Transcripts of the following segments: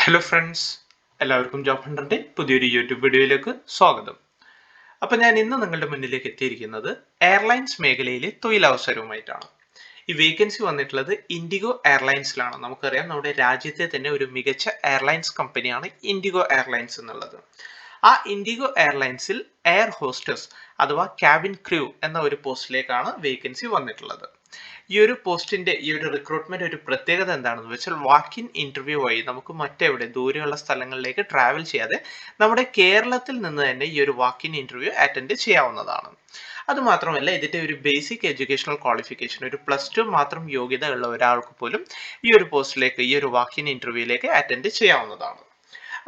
Hello friends, എല്ലാവർക്കും job ഹണ്ടറിന്റെ പുതിയൊരു YouTube വീഡിയോയിലേക്ക് സ്വാഗതം. അപ്പോൾ ഞാൻ ഇന്ന് നിങ്ങളുടെ മുന്നിലേക്ക് എത്തിയിരിക്കുന്നത് എയർലൈൻസ് മേഖലയിലെ തൊഴിലവസരവുമായിട്ടാണ്. ഈ വേക്കൻസി വന്നിട്ടുള്ളത് ഇൻഡിഗോ എയർലൈൻസിലാണ്. നമുക്കറിയാം, നമ്മുടെ രാജ്യത്തെ തന്നെ ഒരു മികച്ച എയർലൈൻസ് കമ്പനിയാണ് ഇൻഡിഗോ എയർലൈൻസ് എന്നുള്ളത്. ആ ഇൻഡിഗോ എയർലൈൻസിൽ എയർ ഹോസ്റ്റസ് അഥവാ ക്യാബിൻ ക്രൂ എന്ന ഒരു പോസ്റ്റിലേക്കാണ് വേക്കൻസി വന്നിട്ടുള്ളത്. ഈ ഒരു പോസ്റ്റിന്റെ ഈ ഒരു റിക്രൂട്ട്മെന്റ് ഒരു പ്രത്യേകത എന്താണെന്ന് വെച്ചാൽ വാക്കിൻ ഇന്റർവ്യൂ വഴി നമുക്ക് മറ്റെവിടെ ദൂരെയുള്ള സ്ഥലങ്ങളിലേക്ക് ട്രാവൽ ചെയ്യാതെ നമ്മുടെ കേരളത്തിൽ നിന്ന് തന്നെ ഈ ഒരു വാക്കിൻ ഇന്റർവ്യൂ അറ്റൻഡ് ചെയ്യാവുന്നതാണ്. അതുമാത്രമല്ല, ഇതിന്റെ ഒരു ബേസിക് എഡ്യൂക്കേഷണൽ ക്വാളിഫിക്കേഷൻ ഒരു +2 മാത്രം യോഗ്യത ഉള്ള ഒരാൾക്ക് പോലും ഈ ഒരു പോസ്റ്റിലേക്ക് ഈ ഒരു വാക്കിൻ ഇന്റർവ്യൂയിലേക്ക് അറ്റൻഡ് ചെയ്യാവുന്നതാണ്.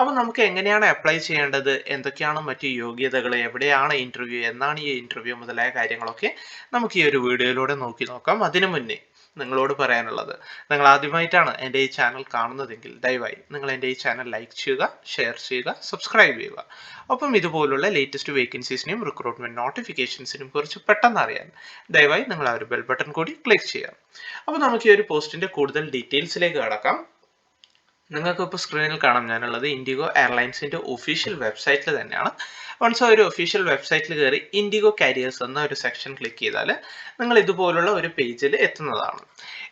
അപ്പോൾ നമുക്ക് എങ്ങനെയാണ് അപ്ലൈ ചെയ്യേണ്ടത്, എന്തൊക്കെയാണ് മറ്റു യോഗ്യതകൾ, എവിടെയാണ് ഇന്റർവ്യൂ, എന്നാണ് ഈ ഇന്റർവ്യൂ മുതലായ കാര്യങ്ങളൊക്കെ നമുക്ക് ഈ ഒരു വീഡിയോയിലൂടെ നോക്കാം. അതിനു മുന്നേ നിങ്ങളോട് പറയാനുള്ളത്, നിങ്ങൾ ആദ്യമായിട്ടാണ് എൻ്റെ ഈ ചാനൽ കാണുന്നതെങ്കിൽ ദയവായി നിങ്ങൾ എൻ്റെ ഈ ചാനൽ ലൈക്ക് ചെയ്യുക, ഷെയർ ചെയ്യുക, സബ്സ്ക്രൈബ് ചെയ്യുക. ഒപ്പം ഇതുപോലുള്ള ലേറ്റസ്റ്റ് വേക്കൻസീസിനെയും റിക്രൂട്ട്മെന്റ് നോട്ടിഫിക്കേഷൻസിനും കുറിച്ച് പെട്ടെന്ന് അറിയാൻ ദയവായി നിങ്ങൾ ആ ഒരു ബെൽ ബട്ടൺ കൂടി ക്ലിക്ക് ചെയ്യുക. അപ്പോൾ നമുക്ക് ഈ ഒരു പോസ്റ്റിന്റെ കൂടുതൽ ഡീറ്റെയിൽസിലേക്ക് കടക്കാം. നിങ്ങൾക്ക് ഇപ്പോൾ സ്ക്രീനിൽ കാണാം, ഞാനുള്ളത് ഇൻഡിഗോ എയർലൈൻസിന്റെ ഒഫീഷ്യൽ വെബ്സൈറ്റിൽ തന്നെയാണ്. വൺസ് ആ ഒരു ഒഫീഷ്യൽ വെബ്സൈറ്റിൽ കയറി ഇൻഡിഗോ കാരിയേഴ്സ് എന്ന ഒരു സെക്ഷൻ ക്ലിക്ക് ചെയ്താൽ നിങ്ങൾ ഇതുപോലുള്ള ഒരു പേജിൽ എത്തുന്നതാണ്.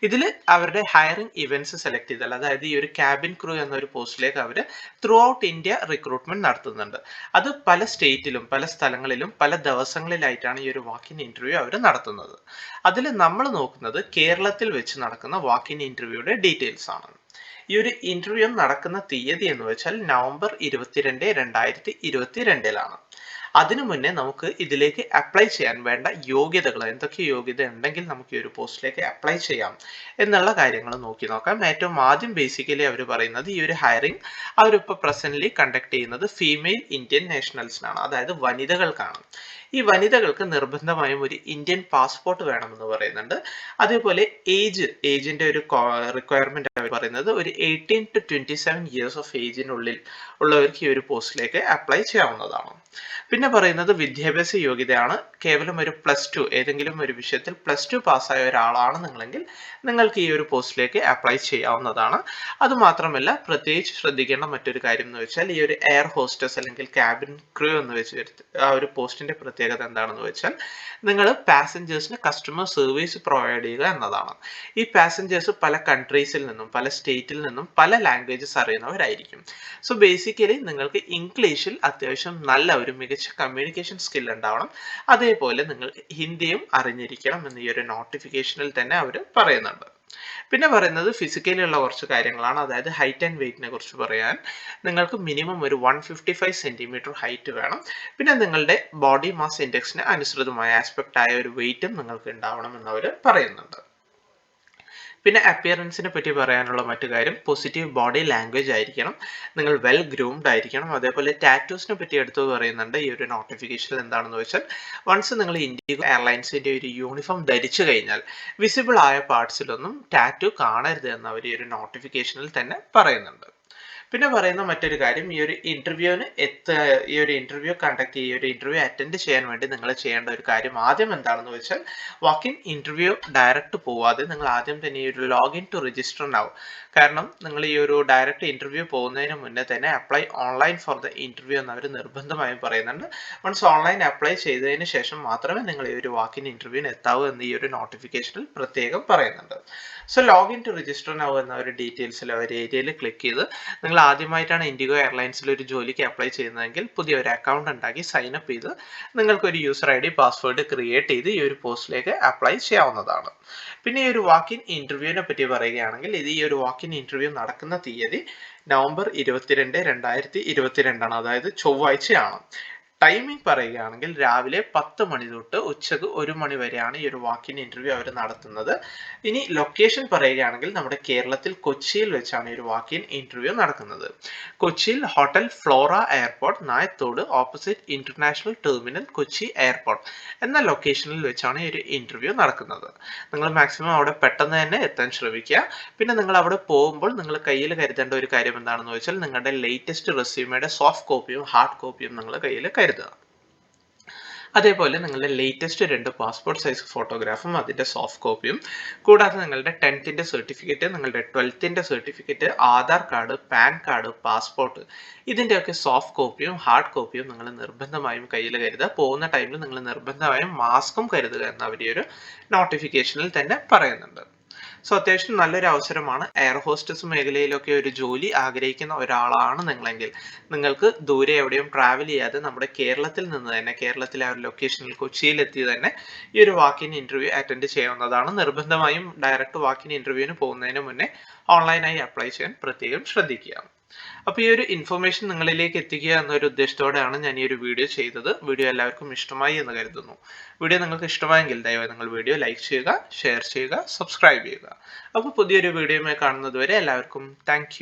ഇതിൽ അവരുടെ ഹയറിംഗ് ഇവന്റ്സ് സെലക്ട് ചെയ്താൽ, അതായത് ഈ ഒരു ക്യാബിൻ ക്രൂ എന്ന ഒരു പോസ്റ്റിലേക്ക് അവർ ത്രൂ ഔട്ട് ഇന്ത്യ റിക്രൂട്ട്മെന്റ് നടത്തുന്നുണ്ട്. അത് പല സ്റ്റേറ്റിലും പല സ്ഥലങ്ങളിലും പല ദിവസങ്ങളിലായിട്ടാണ് ഈ ഒരു വാക്കിൻ ഇന്റർവ്യൂ അവർ നടത്തുന്നത്. അതിൽ നമ്മൾ നോക്കുന്നത് കേരളത്തിൽ വെച്ച് നടക്കുന്ന വാക്കിൻ ഇന്റർവ്യൂയുടെ ഡീറ്റെയിൽസ് ആണ്. ഈ ഒരു ഇന്റർവ്യൂ നടക്കുന്ന തീയതി എന്ന് വെച്ചാൽ നവംബർ 22, 2022 അതിനു മുന്നേ നമുക്ക് ഇതിലേക്ക് അപ്ലൈ ചെയ്യാൻ വേണ്ട യോഗ്യതകൾ, എന്തൊക്കെ യോഗ്യത ഉണ്ടെങ്കിൽ നമുക്ക് ഈ ഒരു പോസ്റ്റിലേക്ക് അപ്ലൈ ചെയ്യാം എന്നുള്ള കാര്യങ്ങൾ നോക്കാം. ഏറ്റവും ആദ്യം ബേസിക്കലി അവർ പറയുന്നത് ഈ ഒരു ഹയറിംഗ് അവരിപ്പോൾ പ്രസന്റ്ലി കണ്ടക്ട് ചെയ്യുന്നത് ഫീമെയിൽ ഇന്ത്യൻ നാഷണൽസിനാണ്, അതായത് വനിതകൾക്കാണ്. ഈ വനിതകൾക്ക് നിർബന്ധമായും ഒരു ഇന്ത്യൻ പാസ്പോർട്ട് വേണമെന്ന് പറയുന്നുണ്ട്. അതേപോലെ ഏജിന്റെ ഒരു റിക്വയർമെന്റ് അവർ പറയുന്നത് ഒരു 18 to 27 ഇയേഴ്സ് ഓഫ് ഏജിനുള്ളിൽ ഉള്ളവർക്ക് ഈ ഒരു പോസ്റ്റിലേക്ക് അപ്ലൈ ചെയ്യാവുന്നതാണ്. പിന്നെ പറയുന്നത് വിദ്യാഭ്യാസ യോഗ്യതയാണ്. കേവലം ഒരു +2, ഏതെങ്കിലും ഒരു വിഷയത്തിൽ +2 പാസ്സായ ഒരാളാണ് നിങ്ങളെങ്കിൽ നിങ്ങൾക്ക് ഈ ഒരു പോസ്റ്റിലേക്ക് അപ്ലൈ ചെയ്യാവുന്നതാണ്. അതുമാത്രമല്ല, പ്രത്യേകിച്ച് ശ്രദ്ധിക്കേണ്ട മറ്റൊരു കാര്യം എന്ന് വെച്ചാൽ ഈ ഒരു എയർ ഹോസ്റ്റസ് അല്ലെങ്കിൽ ക്യാബിൻ ക്രൂ എന്ന് വെച്ച് ആ ഒരു പോസ്റ്റിന്റെ പ്രത്യേകത എന്താണെന്ന് വെച്ചാൽ നിങ്ങൾ പാസഞ്ചേഴ്സിന് കസ്റ്റമർ സർവീസ് പ്രൊവൈഡ് ചെയ്യുക എന്നതാണ്. ഈ പാസഞ്ചേഴ്സ് പല കൺട്രീസിൽ നിന്നും പല സ്റ്റേറ്റിൽ നിന്നും പല ലാംഗ്വേജസ് അറിയുന്നവരായിരിക്കും. സോ ബേസിക്കലി നിങ്ങൾക്ക് ഇംഗ്ലീഷിൽ അത്യാവശ്യം നല്ല ഒരു മികച്ച കമ്മ്യൂണിക്കേഷൻ സ്കിൽ ഉണ്ടാവണം. അതേപോലെ നിങ്ങൾ ഹിന്ദിയും അറിഞ്ഞിരിക്കണം എന്ന് ഈ ഒരു നോട്ടിഫിക്കേഷനിൽ തന്നെ അവർ പറയുന്നുണ്ട്. പിന്നെ പറയുന്നത് ഫിസിക്കലി ഉള്ള കുറച്ച് കാര്യങ്ങളാണ്, അതായത് ഹൈറ്റ് ആൻഡ് വെയിറ്റിനെ കുറിച്ച് പറയാൻ നിങ്ങൾക്ക് മിനിമം ഒരു 155 സെന്റിമീറ്റർ ഹൈറ്റ് വേണം. പിന്നെ നിങ്ങളുടെ ബോഡി മാസ് ഇൻഡെക്സിന് അനുസൃതമായ ആസ്പെക്ട് ആയ ഒരു വെയിറ്റും നിങ്ങൾക്ക് ഉണ്ടാവണം എന്ന് അവർ പറയുന്നുണ്ട്. പിന്നെ അപ്പിയറൻസിനെ പറ്റി പറയാനുള്ള മറ്റു കാര്യം, പോസിറ്റീവ് ബോഡി ലാംഗ്വേജ് ആയിരിക്കണം, നിങ്ങൾ വെൽ ഗ്രൂംഡ് ആയിരിക്കണം. അതേപോലെ ടാറ്റൂസിനെ പറ്റി എടുത്തു പറയുന്നുണ്ട് ഈ ഒരു നോട്ടിഫിക്കേഷൻ. എന്താണെന്ന് വെച്ചാൽ വൺസ് നിങ്ങൾ ഇൻഡിഗോ എയർലൈൻസിന്റെ ഒരു യൂണിഫോം ധരിച്ചു കഴിഞ്ഞാൽ വിസിബിൾ ആയ പാർട്സിലൊന്നും ടാറ്റു കാണരുത് എന്ന് അവർ ഈ ഒരു നോട്ടിഫിക്കേഷനിൽ തന്നെ പറയുന്നുണ്ട്. പിന്നെ പറയുന്ന മറ്റൊരു കാര്യം, ഈ ഒരു ഇന്റർവ്യൂ കണ്ടക്ട് ചെയ്യുക, ഈ ഒരു ഇന്റർവ്യൂ അറ്റൻഡ് ചെയ്യാൻ വേണ്ടി നിങ്ങൾ ചെയ്യേണ്ട ഒരു കാര്യം ആദ്യം എന്താണെന്ന് വെച്ചാൽ വാക്കിൻ ഇന്റർവ്യൂ ഡയറക്റ്റ് പോവാതെ നിങ്ങൾ ആദ്യം തന്നെ ഈ ഒരു ലോഗിൻ ടു രജിസ്റ്റർ ആവും. കാരണം നിങ്ങൾ ഈ ഒരു ഡയറക്റ്റ് ഇന്റർവ്യൂ പോകുന്നതിന് മുന്നേ തന്നെ apply online for the interview എന്ന് അവർ നിർബന്ധമായും പറയുന്നുണ്ട്. വൺസ് ഓൺലൈൻ അപ്ലൈ ചെയ്തതിന് ശേഷം മാത്രമേ നിങ്ങൾ ഈ ഒരു വാക്കിൻ ഇന്റർവ്യൂവിന് എത്താവൂ എന്ന് ഈ ഒരു നോട്ടിഫിക്കേഷനിൽ പ്രത്യേകം പറയുന്നുണ്ട്. So login to register now എന്ന ഒരു ഡീറ്റെയിൽസിൽ ഒരു ഏരിയയിൽ ക്ലിക്ക് ചെയ്ത്, നിങ്ങൾ ആദ്യമായിട്ടാണ് ഇൻഡിഗോ എയർലൈൻസിൽ ഒരു ജോലിക്ക് അപ്ലൈ ചെയ്യുന്നതെങ്കിൽ പുതിയ ഒരു അക്കൗണ്ട് ഉണ്ടാക്കി സൈൻ അപ്പ് ചെയ്ത് നിങ്ങൾക്ക് ഒരു യൂസർ ID പാസ്വേഡ് ക്രിയേറ്റ് ചെയ്ത് ഈ ഒരു പോസ്റ്റിലേക്ക് അപ്ലൈ ചെയ്യാവുന്നതാണ്. പിന്നെ ഈ ഒരു വാക്കിൻ ഇന്റർവ്യൂവിനെ പറ്റി പറയുകയാണെങ്കിൽ, ഈ ഒരു വാക്കിൻ ഇന്റർവ്യൂ നടക്കുന്ന തീയതി നവംബർ 22, 2022 അതായത് ചൊവ്വാഴ്ചയാണ്. ടൈമിംഗ് പറയുകയാണെങ്കിൽ രാവിലെ 10 മണി തൊട്ട് ഉച്ചക്ക് 1 മണി വരെയാണ് ഈ ഒരു വാക്കിൻ ഇന്റർവ്യൂ അവർ നടത്തുന്നത്. ഇനി ലൊക്കേഷൻ പറയുകയാണെങ്കിൽ നമ്മുടെ കേരളത്തിൽ കൊച്ചിയിൽ വെച്ചാണ് ഈ ഒരു വാക്കിൻ ഇന്റർവ്യൂ നടക്കുന്നത്. കൊച്ചിയിൽ hotel Flora airport, Nayathode, opposite international terminal, Kochi airport എന്ന ലൊക്കേഷനിൽ വെച്ചാണ് ഈ ഒരു ഇന്റർവ്യൂ നടക്കുന്നത്. നിങ്ങൾ മാക്സിമം അവിടെ പെട്ടെന്ന് തന്നെ എത്താൻ ശ്രമിക്കുക. പിന്നെ നിങ്ങൾ അവിടെ പോകുമ്പോൾ നിങ്ങൾ കയ്യിൽ കരുതേണ്ട ഒരു കാര്യം എന്താണെന്ന് വെച്ചാൽ നിങ്ങളുടെ ലേറ്റസ്റ്റ് റെസ്യൂമയുടെ സോഫ്റ്റ് കോപ്പിയും ഹാർഡ് കോപ്പിയും നിങ്ങൾ കയ്യിൽ കരുതുക. അതേപോലെ നിങ്ങളുടെ ലേറ്റസ്റ്റ് 2 പാസ്പോർട്ട് സൈസ് ഫോട്ടോഗ്രാഫും അതിൻ്റെ സോഫ്റ്റ് കോപ്പിയും, കൂടാതെ നിങ്ങളുടെ 10th സർട്ടിഫിക്കറ്റ്, നിങ്ങളുടെ 12th certificate, Aadhaar card, pan card, passport ഇതിൻ്റെയൊക്കെ സോഫ്റ്റ് കോപ്പിയും ഹാർഡ് കോപ്പിയും നിങ്ങൾ നിർബന്ധമായും കയ്യിൽ കരുതുക. പോകുന്ന ടൈമിൽ നിങ്ങൾ നിർബന്ധമായും മാസ്കും കരുതുക എന്ന് അവർ ഒരു നോട്ടിഫിക്കേഷനിൽ തന്നെ പറയുന്നുണ്ട്. സോ അത്യാവശ്യം നല്ലൊരു അവസരമാണ്. എയർ ഹോസ്റ്റസ് മേഖലയിലൊക്കെ ഒരു ജോലി ആഗ്രഹിക്കുന്ന ഒരാളാണ് നിങ്ങളെങ്കിൽ നിങ്ങൾക്ക് ദൂരെ എവിടെയും ട്രാവൽ ചെയ്യാതെ നമ്മുടെ കേരളത്തിൽ നിന്ന് തന്നെ, കേരളത്തിലെ ആ ഒരു ലൊക്കേഷനിൽ കൊച്ചിയിലെത്തി തന്നെ ഈ ഒരു വാക്കിൻ ഇന്റർവ്യൂ അറ്റൻഡ് ചെയ്യാവുന്നതാണ്. നിർബന്ധമായും ഡയറക്റ്റ് വാക്കിൻ ഇന്റർവ്യൂവിന് പോകുന്നതിന് മുന്നേ ഓൺലൈനായി അപ്ലൈ ചെയ്യാൻ പ്രത്യേകം ശ്രദ്ധിക്കുക. അപ്പോൾ ഈ ഒരു ഇൻഫർമേഷൻ നിങ്ങളിലേക്ക് എത്തിക്കുക എന്നൊരു ഉദ്ദേശത്തോടെയാണ് ഞാൻ ഈ ഒരു വീഡിയോ ചെയ്തത്. വീഡിയോ എല്ലാവർക്കും ഇഷ്ടമായി എന്ന് കരുതുന്നു. വീഡിയോ നിങ്ങൾക്ക് ഇഷ്ടമായെങ്കിൽ ദയവായി നിങ്ങൾ വീഡിയോ ലൈക്ക് ചെയ്യുക, ഷെയർ ചെയ്യുക, സബ്സ്ക്രൈബ് ചെയ്യുക. അപ്പോൾ പുതിയൊരു വീഡിയോയുമായി കാണുന്നത് വരെ എല്ലാവർക്കും താങ്ക്